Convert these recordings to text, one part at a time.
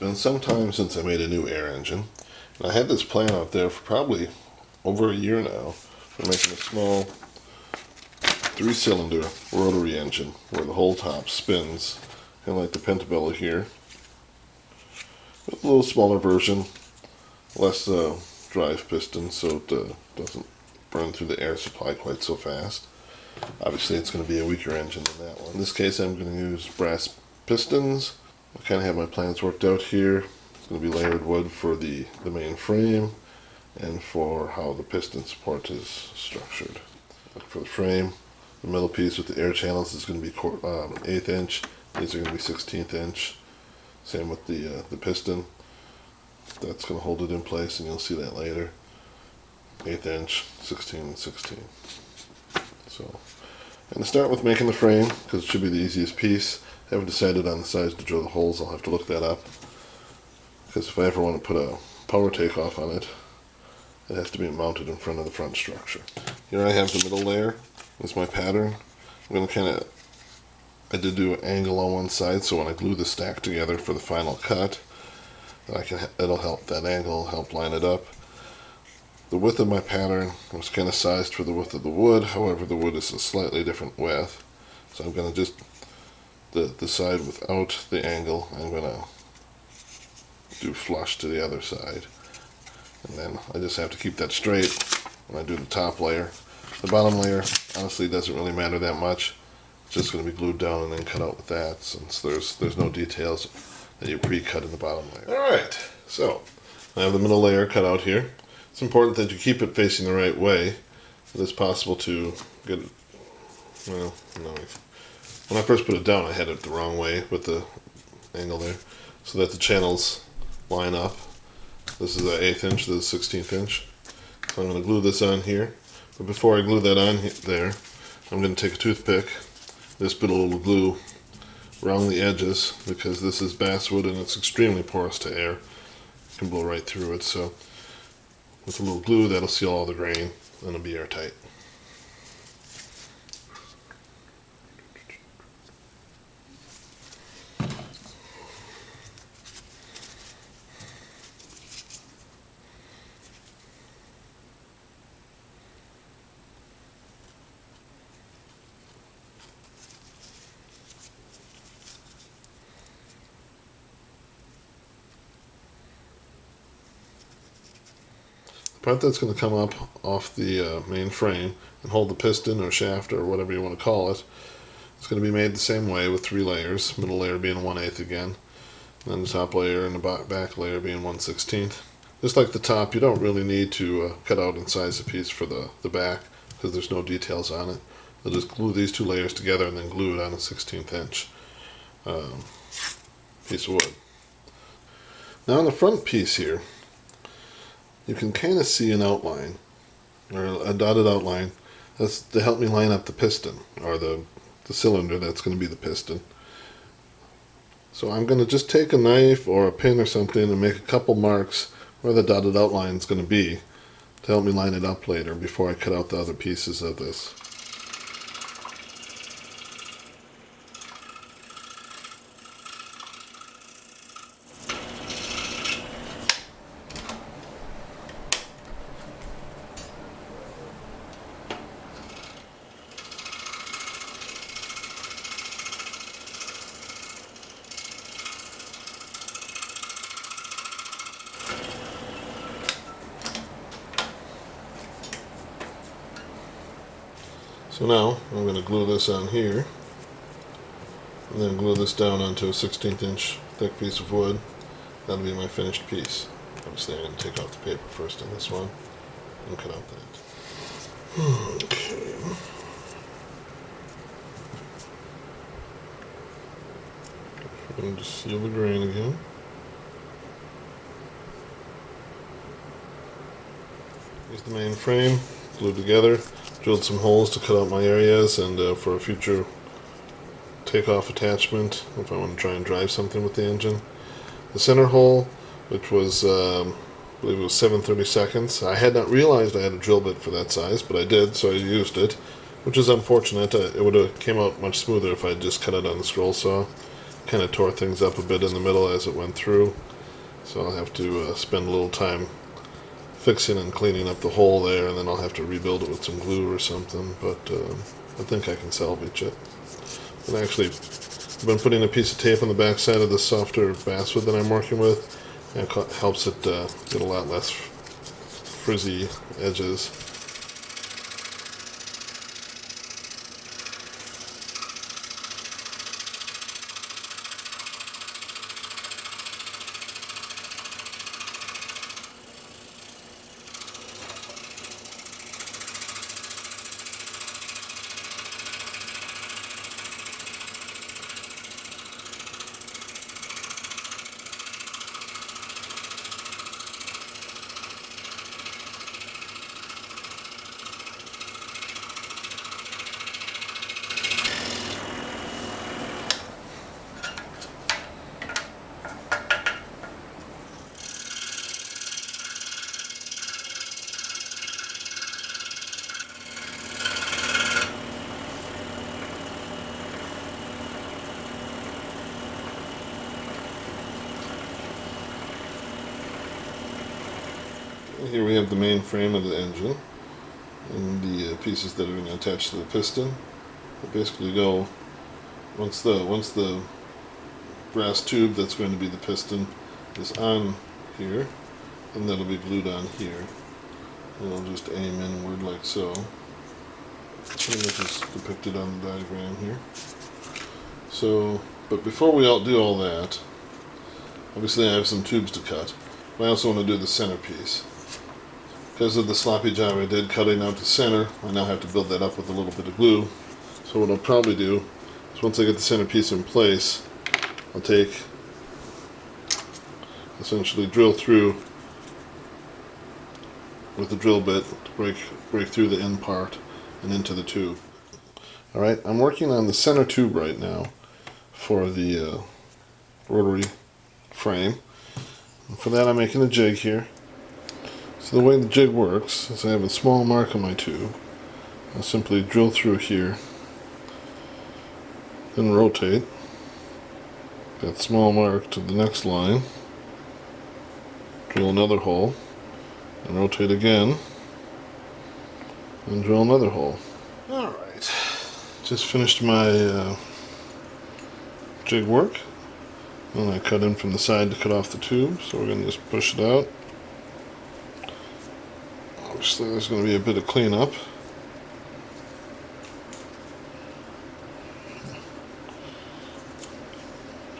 been some time since I made a new air engine. And I had this plan out there for probably over a year now for making a small 3-cylinder rotary engine where the whole top spins, kind of like the Pentabella here. With a little smaller version, less drive piston so it doesn't burn through the air supply quite so fast. Obviously it's going to be a weaker engine than that one. In this case I'm going to use brass pistons. I kind of have my plans worked out here. It's going to be layered wood for the main frame and for how the piston support is structured. For the frame, the middle piece with the air channels is going to be 1/8 inch. These are going to be 1/16 inch. Same with the piston. That's going to hold it in place, and you'll see that later. 1/8 inch, 16 and 16. So, I'm going to start with making the frame because it should be the easiest piece. I haven't decided on the size to drill the holes. I'll have to look that up because if I ever want to put a power takeoff on it, it has to be mounted in front of the front structure. Here I have the middle layer. This is my pattern. I'm going to I did do an angle on one side, so when I glue the stack together for the final cut, it'll help, that angle will help line it up. The width of my pattern was kind of sized for the width of the wood, however the wood is a slightly different width. So I'm going to just, the side without the angle, I'm going to do flush to the other side. And then I just have to keep that straight when I do the top layer. The bottom layer honestly doesn't really matter that much. It's just going to be glued down and then cut out with that, since there's no details that you pre-cut in the bottom layer. Alright, so I have the middle layer cut out here. It's important that you keep it facing the right way. It's possible to get it, well, no. When I first put it down I had it the wrong way with the angle there, so that the channels line up. This is an 1/8 inch, this is 1/16 inch. So I'm going to glue this on here. But before I glue that on there, I'm going to take a toothpick, this bit of little glue around the edges, because this is basswood and it's extremely porous to air. You can blow right through it, so with a little glue that'll seal all the grain and it'll be airtight. The part that's going to come up off the main frame and hold the piston or shaft or whatever you want to call it, it's going to be made the same way with 3 layers, middle layer being 1/8 again, and then the top layer and the back layer being 1/16. Just like the top, you don't really need to cut out and size the piece for the back because there's no details on it. You'll just glue these 2 layers together and then glue it on a 1/16 inch piece of wood. Now on the front piece here, you can kind of see an outline, or a dotted outline. That's to help me line up the piston, or the cylinder that's going to be the piston. So I'm going to just take a knife or a pin or something and make a couple marks where the dotted outline is going to be to help me line it up later before I cut out the other pieces of this. So now I'm going to glue this on here and then glue this down onto a 1/16 inch thick piece of wood. That'll be my finished piece. Obviously I'm going to take off the paper first on this one and cut out that. Okay. And just seal the grain again. Here's the main frame, glued together. Drilled some holes to cut out my areas and for a future takeoff attachment if I want to try and drive something with the engine. The center hole, which was I believe it was 7/32. I had not realized I had a drill bit for that size, but I did, so I used it, which is unfortunate. It would have came out much smoother if I had just cut it on the scroll saw. kind of tore things up a bit in the middle as it went through. So I'll have to spend a little time fixing and cleaning up the hole there, and then I'll have to rebuild it with some glue or something, but I think I can salvage it. And actually, I've been putting a piece of tape on the back side of the softer basswood that I'm working with, and it helps it get a lot less frizzy edges. Here we have the main frame of the engine and the pieces that are going to attach to the piston. They basically go once the brass tube that's going to be the piston is on here, and that'll be glued on here. And it'll just aim inward like so. Pretty much is depicted on the diagram here. So, but before we do all that, obviously I have some tubes to cut. But I also want to do the centerpiece. Because of the sloppy job I did cutting out the center, I now have to build that up with a little bit of glue. So what I'll probably do is once I get the centerpiece in place, I'll essentially drill through with the drill bit to break through the end part and into the tube. Alright, I'm working on the center tube right now for the rotary frame. And for that I'm making a jig here. So the way the jig works is I have a small mark on my tube. I'll simply drill through here, then rotate that small mark to the next line, drill another hole, and rotate again, and drill another hole. Alright, just finished my jig work, and I cut in from the side to cut off the tube, so we're going to just push it out. Obviously there's going to be a bit of cleanup.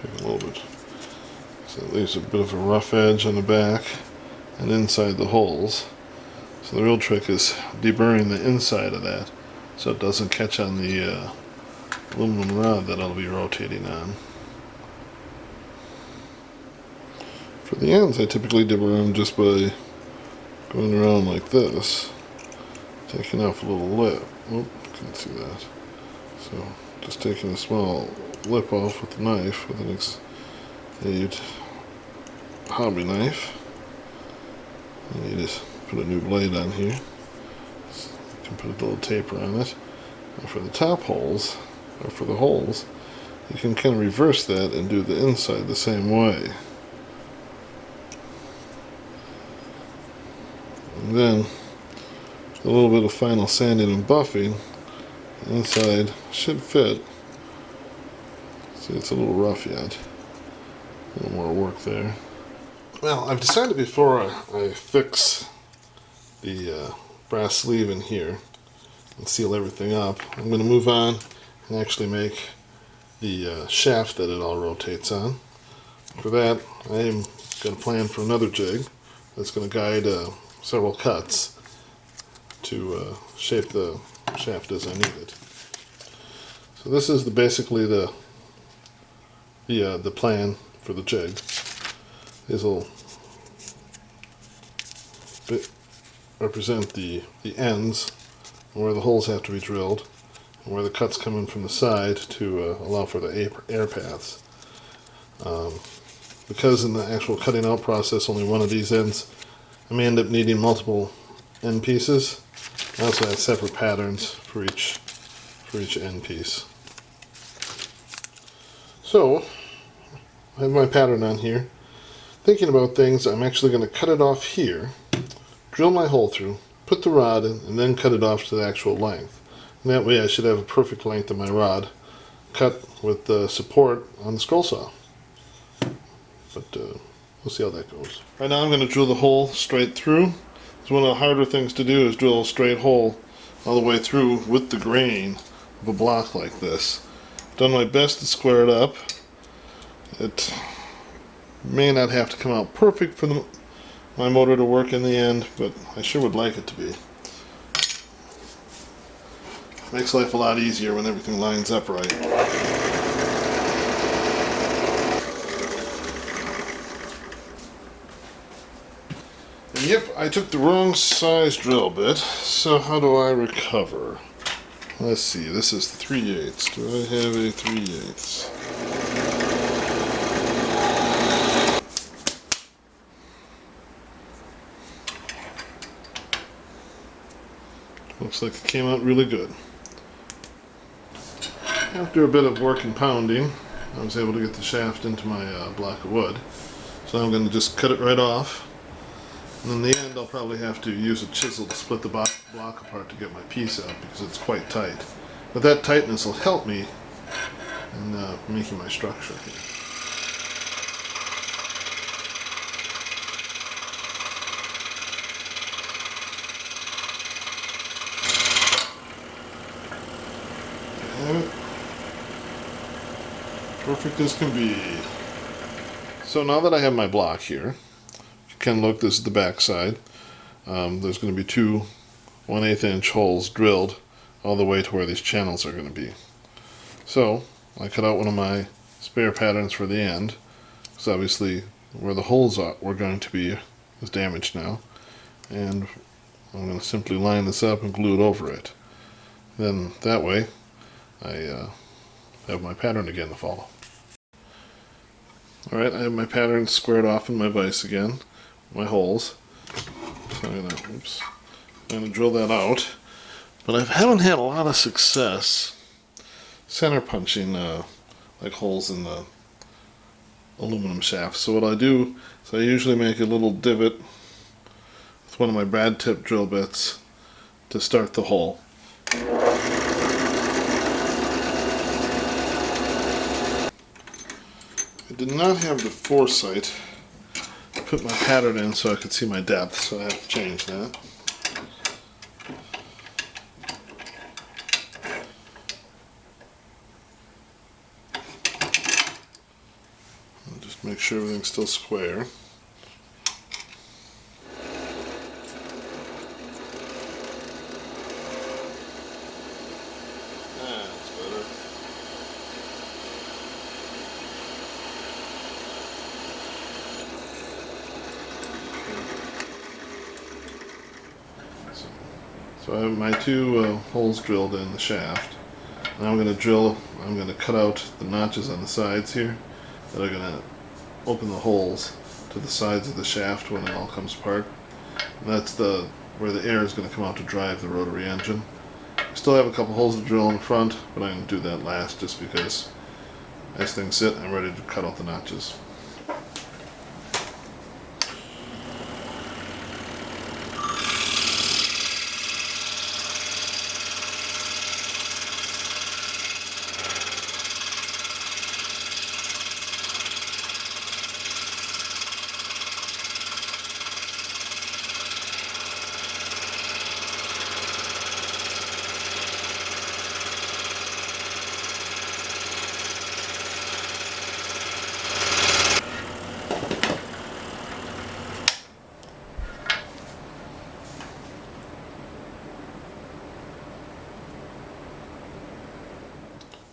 Take a little bit, so it leaves a bit of a rough edge on the back and inside the holes. So the real trick is deburring the inside of that so it doesn't catch on the aluminum rod that I'll be rotating on. For the ends I typically deburr them just by going around like this, taking off a little lip. Oh, can't see that. So just taking a small lip off with the knife, with an hobby knife. And you just put a new blade on here. So you can put a little taper on it. And for the top holes, or for the holes, you can kind of reverse that and do the inside the same way. And then a little bit of final sanding and buffing, the inside should fit. See, it's a little rough yet. A little more work there. Well, I've decided before I fix the brass sleeve in here and seal everything up, I'm going to move on and actually make the shaft that it all rotates on. For that, I am going to plan for another jig that's going to guide several cuts to shape the shaft as I need it. So this is basically the plan for the jig. These will represent the ends where the holes have to be drilled and where the cuts come in from the side to allow for the air paths. Because in the actual cutting out process only one of these ends, I may end up needing multiple end pieces. I also have separate patterns for each end piece. So I have my pattern on here. Thinking about things, I'm actually going to cut it off here, drill my hole through, put the rod in, and then cut it off to the actual length. And that way I should have a perfect length of my rod cut with the support on the scroll saw. But we'll see how that goes. Right now I'm going to drill the hole straight through. So one of the harder things to do is drill a straight hole all the way through with the grain of a block like this. Done my best to square it up. It may not have to come out perfect for my motor to work in the end, but I sure would like it to be. Makes life a lot easier when everything lines up right. And yep, I took the wrong size drill bit, so how do I recover? Let's see, this is 3/8. Do I have a 3/8? Looks like it came out really good. After a bit of work and pounding, I was able to get the shaft into my block of wood. So now I'm going to just cut it right off. And in the end, I'll probably have to use a chisel to split the block apart to get my piece out because it's quite tight. But that tightness will help me in making my structure here. Perfect as can be. So now that I have my block here, you can look, this is the back side. There's going to be two 1/8 inch holes drilled all the way to where these channels are going to be. So I cut out one of my spare patterns for the end, because obviously where the holes were going to be is damaged now, and I'm going to simply line this up and glue it over it. Then that way I have my pattern again to follow. Alright, I have my pattern squared off in my vise again, my holes. So I'm going to drill that out. But I haven't had a lot of success center punching like holes in the aluminum shaft. So what I do is I usually make a little divot with one of my brad tip drill bits to start the hole. I did not have the foresight to put my pattern in so I could see my depth, so I have to change that. I'll just make sure everything's still square. That's better. So I have my two holes drilled in the shaft. Now I'm going to cut out the notches on the sides here that are going to open the holes to the sides of the shaft when it all comes apart. And that's where the air is going to come out to drive the rotary engine. I still have a couple holes to drill in the front, but I'm going to do that last just because as things sit, I'm ready to cut out the notches.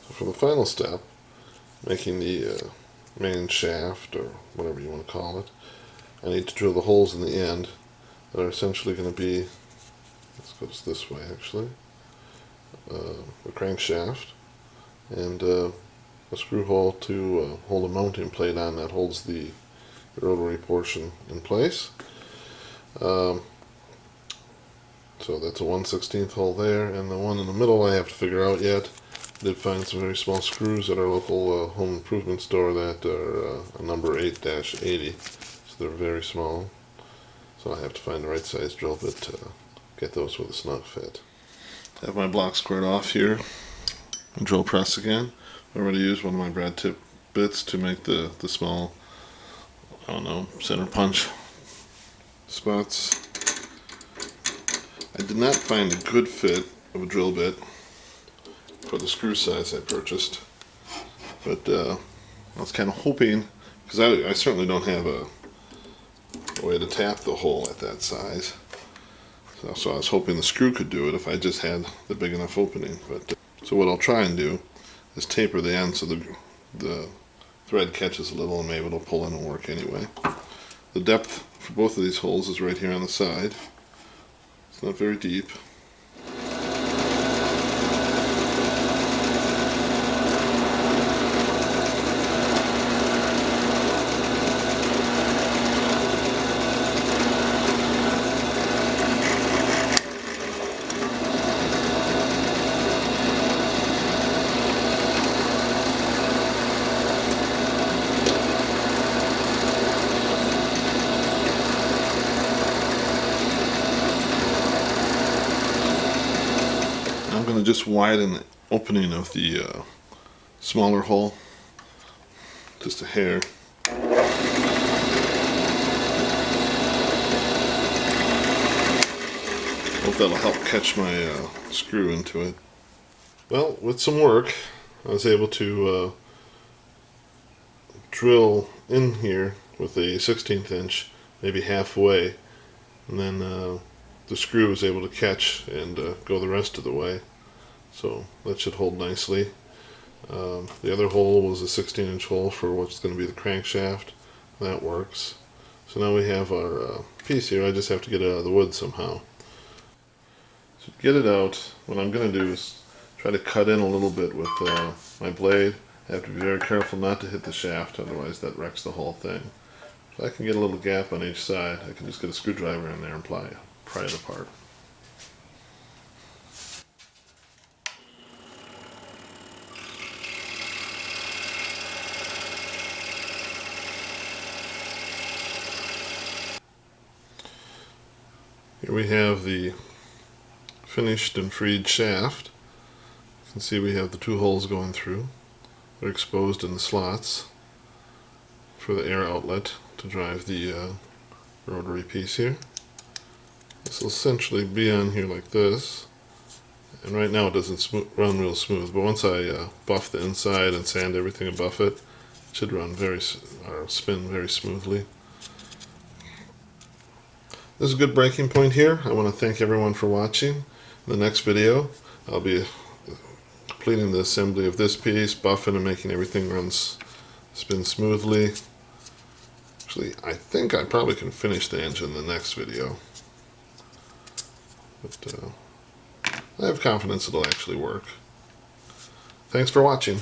For the final step, making the main shaft, or whatever you want to call it, I need to drill the holes in the end that are essentially going to be, let's go this way actually, the crankshaft, and a screw hole to hold a mounting plate on that holds the rotary portion in place. So that's a 1/16 hole there, and the one in the middle I have to figure out yet. Did find some very small screws at our local home improvement store that are a number 8-80, so they're very small. So I have to find the right size drill bit to get those with a snug fit. I have my block squared off here. Drill press again. I already used one of my brad tip bits to make the small, I don't know, center punch spots. I did not find a good fit of a drill bit for the screw size I purchased, but I was kind of hoping, because I certainly don't have a way to tap the hole at that size, so I was hoping the screw could do it if I just had the big enough opening. But so what I'll try and do is taper the end so the thread catches a little, and maybe it'll pull in and work anyway. The depth for both of these holes is right here on the side. It's not very deep. I'm going to just widen the opening of the smaller hole just a hair. Hope that'll help catch my screw into it. Well, with some work, I was able to drill in here with a 1/16 inch, maybe halfway, and then the screw was able to catch and go the rest of the way. So that should hold nicely. The other hole was a 16-inch hole for what's going to be the crankshaft. That works. So now we have our piece here. I just have to get it out of the wood somehow. So to get it out, what I'm going to do is try to cut in a little bit with my blade. I have to be very careful not to hit the shaft, otherwise that wrecks the whole thing. If I can get a little gap on each side, I can just get a screwdriver in there and pry it apart. Here we have the finished and freed shaft. You can see we have the two holes going through. They're exposed in the slots for the air outlet to drive the rotary piece here. This will essentially be on here like this, and right now it doesn't run real smooth, but once I buff the inside and sand everything and buff it, it should run spin very smoothly. This is a good breaking point here. I want to thank everyone for watching. In the next video, I'll be completing the assembly of this piece, buffing and making everything spin smoothly. Actually, I think I probably can finish the engine in the next video. But I have confidence it'll actually work. Thanks for watching.